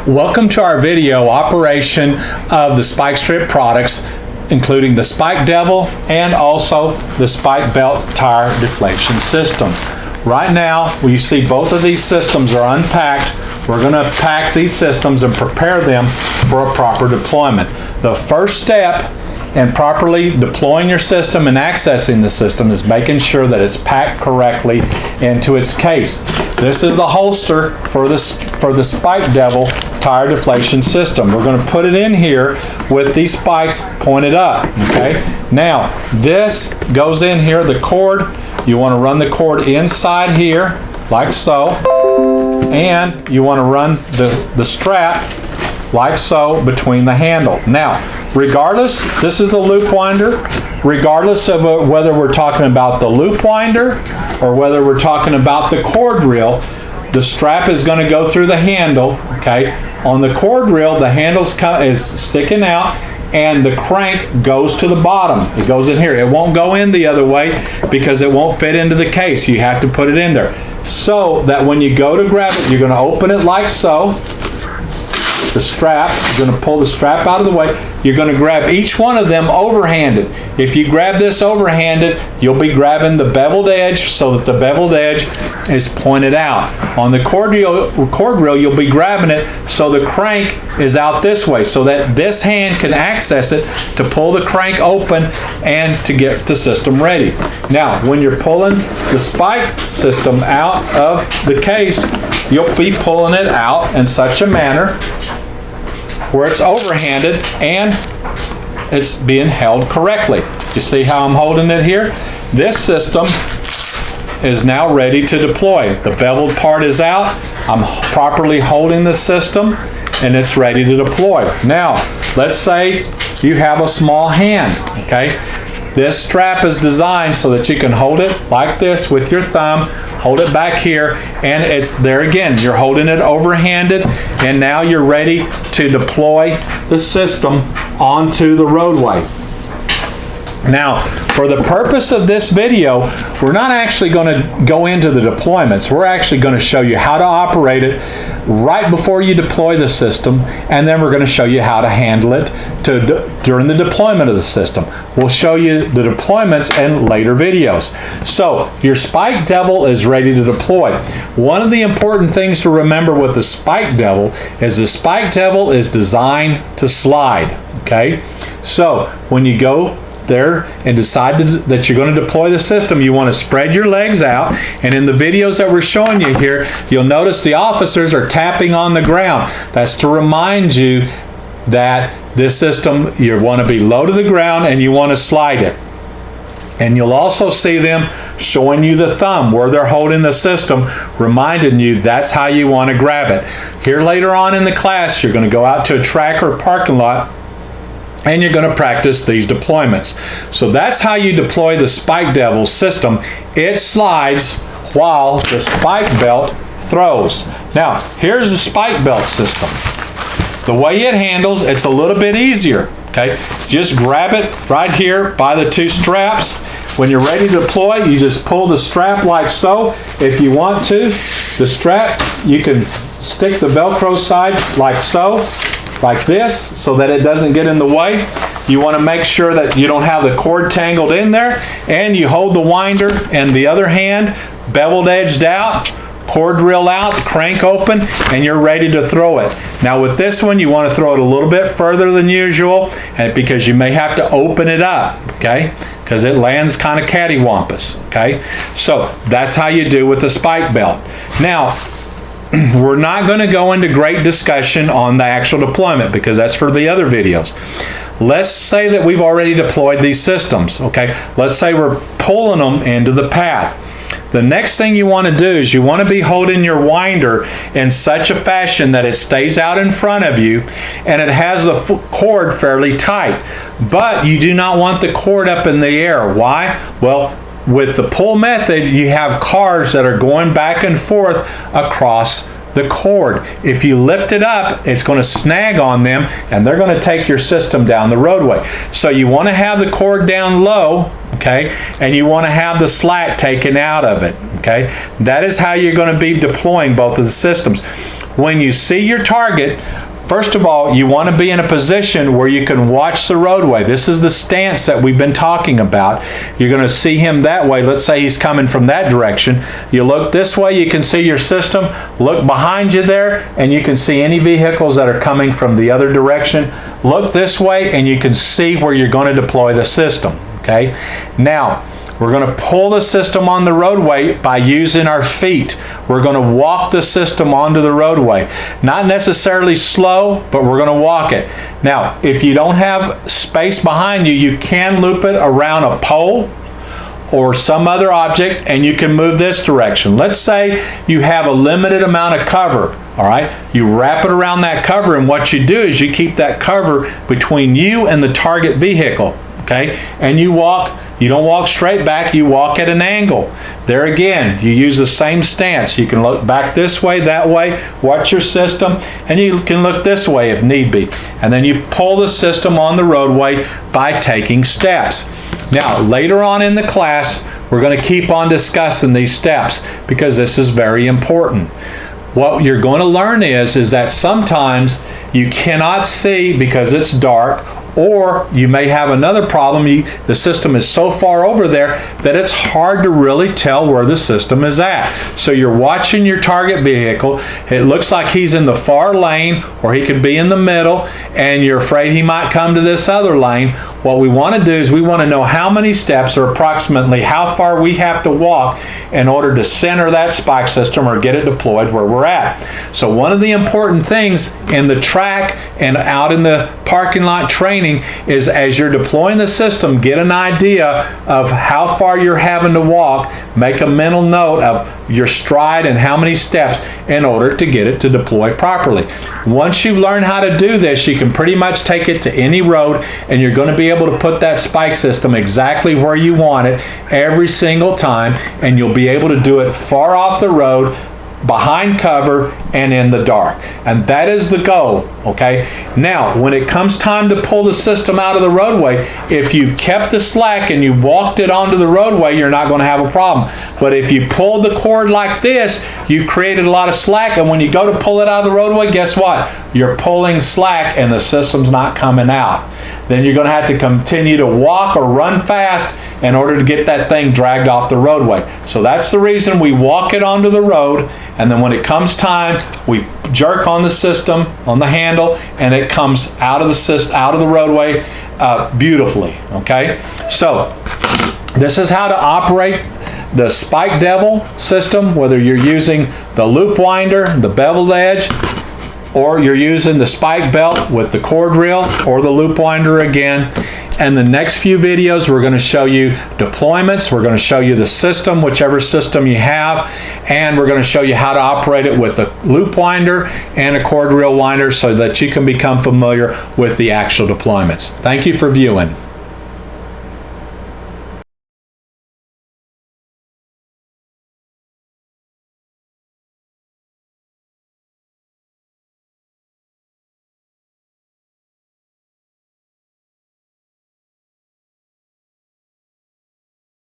Welcome to our video operation of the Spike Strip products, including the Spike Devil and also the Spike Belt tire deflection system. Right now, you see both of these systems are unpacked. We're going to pack these systems and prepare them for a proper deployment. The first step in properly deploying your system and accessing the system is making sure that it's packed correctly into its case. This is the holster for the Spike Devil tire deflation system. We're going to put it in here with these spikes pointed up. Okay. Now this goes in here. The cord, you want to run the cord inside here like so, and you want to run the strap like so between the handle. Now, regardless, this is the loop winder. Regardless of whether we're talking about the loop winder or whether we're talking about the cord reel, the strap is going to go through the handle. Okay. On the cord reel, the handle is sticking out and the crank goes to the bottom. It goes in here. It won't go in the other way because it won't fit into the case. You have to put it in there so that when you go to grab it, you're going to open it like so. The strap, you're going to pull the strap out of the way. You're going to grab each one of them overhanded. If you grab this overhanded, you'll be grabbing the beveled edge so that the beveled edge is pointed out. On the cord reel, you'll be grabbing it so the crank is out this way so that this hand can access it to pull the crank open and to get the system ready. Now, when you're pulling the spike system out of the case, you'll be pulling it out in such a manner where it's overhanded and it's being held correctly. You see how I'm holding it here? This system is now ready to deploy. The beveled part is out. I'm properly holding the system and it's ready to deploy. Now, let's say you have a small hand, okay? This strap is designed so that you can hold it like this with your thumb, hold it back here, and it's there again. You're holding it overhanded, and now you're ready to deploy the system onto the roadway. Now, for the purpose of this video, we're not actually going to go into the deployments. We're actually going to show you how to operate it right before you deploy the system, and then we're going to show you how to handle it during the deployment of the system. We'll show you the deployments in later videos. So, your Spike Devil is ready to deploy. One of the important things to remember with the Spike Devil is the Spike Devil is designed to slide. Okay? So, when you go there and decide that you're going to deploy the system, you want to spread your legs out, and in the videos that we're showing you here, you'll notice the officers are tapping on the ground. That's to remind you that this system, you want to be low to the ground and you want to slide it. And you'll also see them showing you the thumb where they're holding the system, reminding you that's how you want to grab it. Here later on in the class, you're going to go out to a track or parking lot and you're going to practice these deployments. So that's how you deploy the Spike Devil system. It slides while the spike belt throws. Now, here's the spike belt system. The way it handles, it's a little bit easier. Okay, just grab it right here by the two straps. When you're ready to deploy, you just pull the strap like so. If you want to, the strap, you can stick the Velcro side like so, like this, so that it doesn't get in the way. You want to make sure that you don't have the cord tangled in there, and you hold the winder in the other hand, beveled edged out, cord reel out, crank open, and you're ready to throw it. Now with this one, you want to throw it a little bit further than usual, and because you may have to open it up, okay? Because it lands kind of cattywampus, okay? So that's how you do with the spike belt. Now, we're not going to go into great discussion on the actual deployment because that's for the other videos. Let's say that we've already deployed these systems, okay? Let's say we're pulling them into the path. The next thing you want to do is you want to be holding your winder in such a fashion that it stays out in front of you and it has the cord fairly tight. But you do not want the cord up in the air. Why? Well, with the pull method, you have cars that are going back and forth across the cord. If you lift it up, it's going to snag on them and they're going to take your system down the roadway. So you want to have the cord down low, okay, and you want to have the slack taken out of it, okay. That is how you're going to be deploying both of the systems. when you see your target, first of all, you want to be in a position where you can watch the roadway. This is the stance that we've been talking about. You're going to see him that way. Let's say he's coming from that direction. You look this way, you can see your system. Look behind you there, and you can see any vehicles that are coming from the other direction. Look this way, and you can see where you're going to deploy the system. Okay? Now, we're going to pull the system on the roadway by using our feet. We're going to walk the system onto the roadway. Not necessarily slow, but we're going to walk it. Now, if you don't have space behind you, you can loop it around a pole or some other object, and you can move this direction. Let's say you have a limited amount of cover. All right, you wrap it around that cover, and what you do is you keep that cover between you and the target vehicle. Okay, and you walk. You don't walk straight back, you walk at an angle. There again, you use the same stance. You can look back this way, that way, watch your system, and you can look this way if need be. And then you pull the system on the roadway by taking steps. Now, later on in the class, we're going to keep on discussing these steps because this is very important. What you're going to learn is that sometimes you cannot see because it's dark, or you may have another problem. The system is so far over there that it's hard to really tell where the system is at. So you're watching your target vehicle. It looks like he's in the far lane, or he could be in the middle, and you're afraid he might come to this other lane. What we want to do is we want to know how many steps, or approximately how far we have to walk in order to center that spike system or get it deployed where we're at. So one of the important things in the track and out in the parking lot training is, as you're deploying the system, get an idea of how far you're having to walk. Make a mental note of your stride and how many steps in order to get it to deploy properly. Once you've learned how to do this, you can pretty much take it to any road, and you're going to be able to put that spike system exactly where you want it every single time, and you'll be able to do it far off the road, behind cover, and in the dark. And that is the goal, okay? Now, when it comes time to pull the system out of the roadway, if you've kept the slack and you walked it onto the roadway, you're not going to have a problem. But if you pulled the cord like this, you've created a lot of slack, and when you go to pull it out of the roadway, guess what? You're pulling slack and the system's not coming out. Then you're going to have to continue to walk or run fast in order to get that thing dragged off the roadway. So that's the reason we walk it onto the road, and then when it comes time, we jerk on the system, on the handle, and it comes out of the roadway beautifully. Okay, so this is how to operate the Spike Devil system, whether you're using the loop winder, the beveled edge, or you're using the spike belt with the cord reel or the loop winder again. And the next few videos, we're going to show you deployments. We're going to show you the system, whichever system you have, and we're going to show you how to operate it with a loop winder and a cord reel winder so that you can become familiar with the actual deployments. Thank you for viewing.